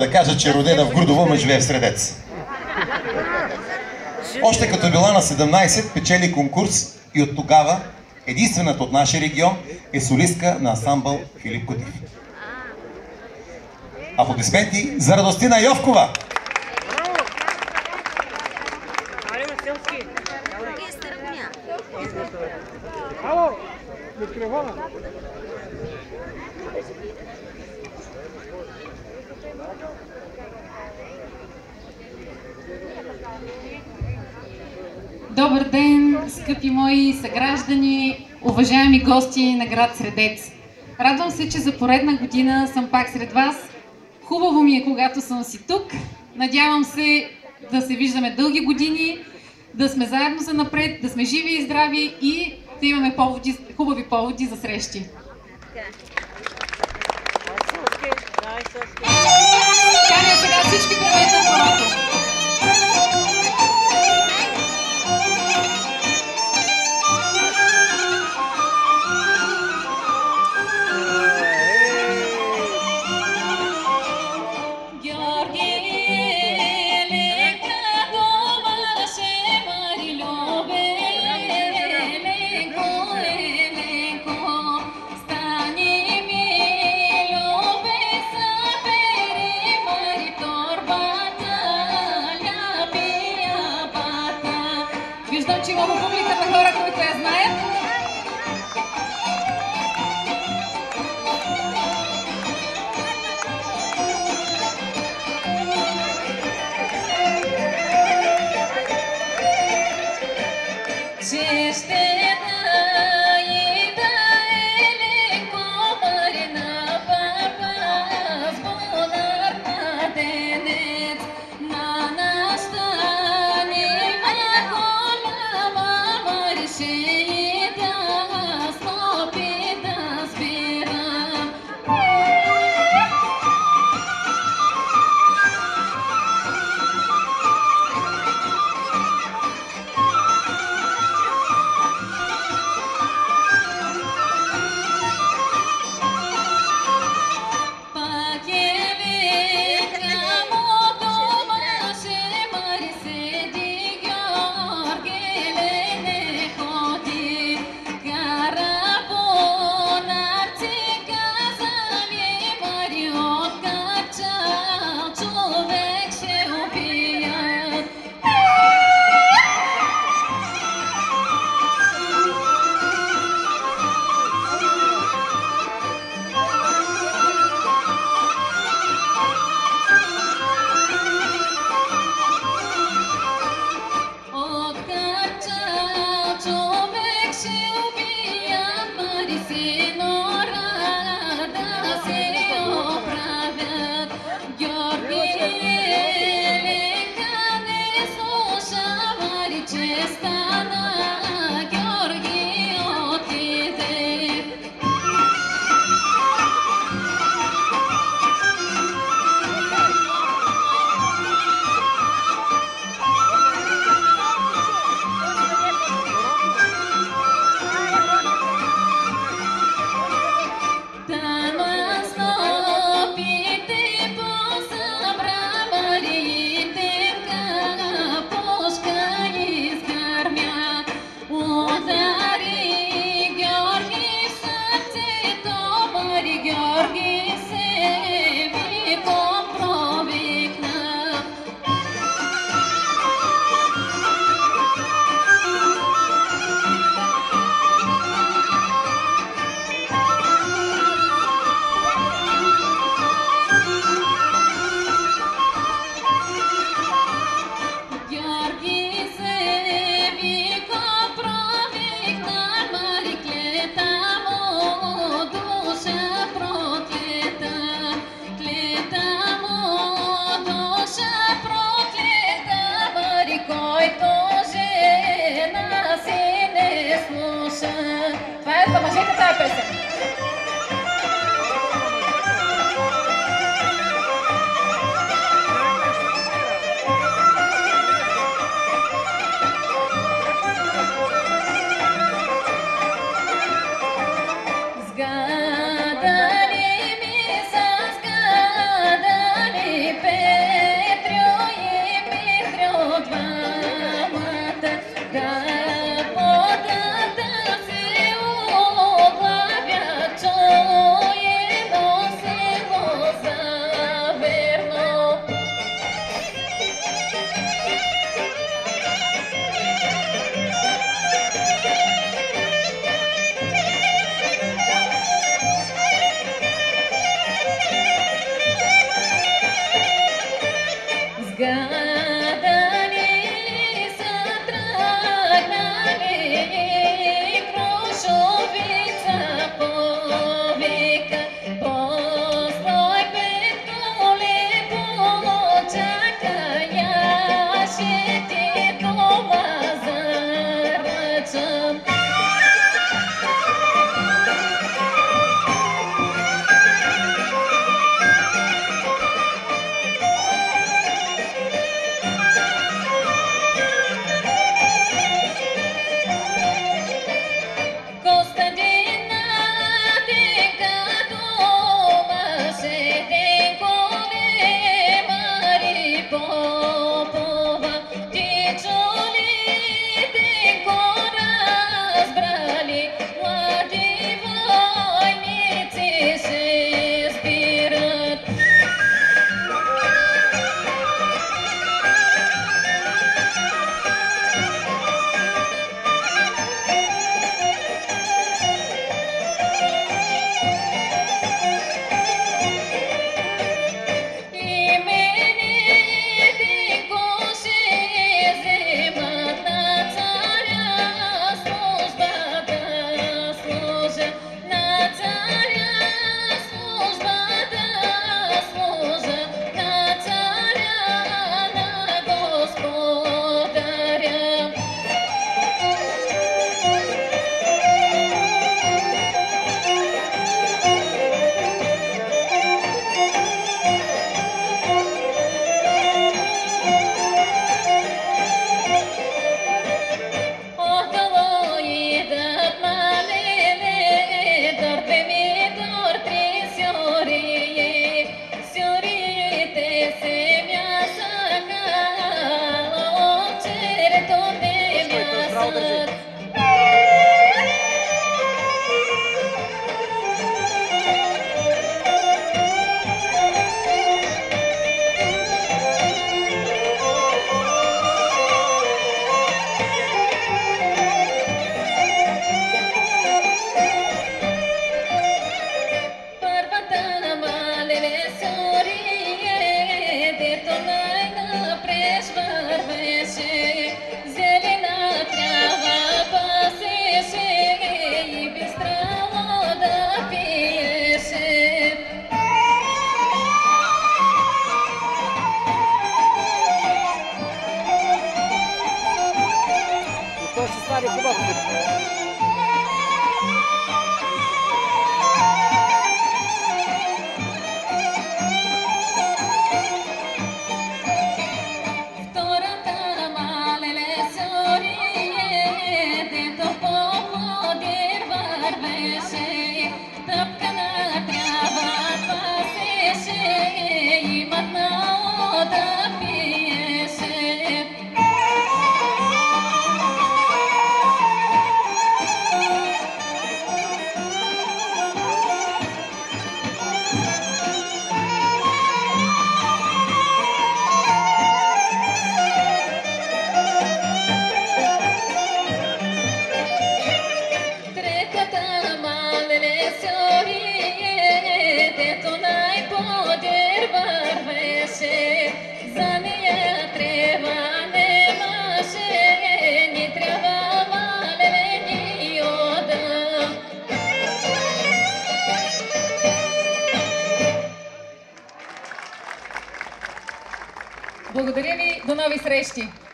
да кажа, че родена в Грудово, ма живее в Средец. Още като била на 17, печели конкурс и от тогава единствената от нашия регион е солистка на ансамбъл Филип Кутев. Аплодисменти за Радостина Йовкова! Добър ден, скъпи мои съграждани, уважаеми гости на град Средец. Радвам се, че за поредна година съм пак сред вас. Хубаво ми е, когато съм си тук. Надявам се да се виждаме дълги години, да сме заедно за напред, да сме живи и здрави и да имаме хубави поводи за срещи. Каня сега всички правете на хорото. Виждам, че има публика на хора, които я знаят. Че ще път. То ще стане хубаво. Благодаря ви, до нови срещи!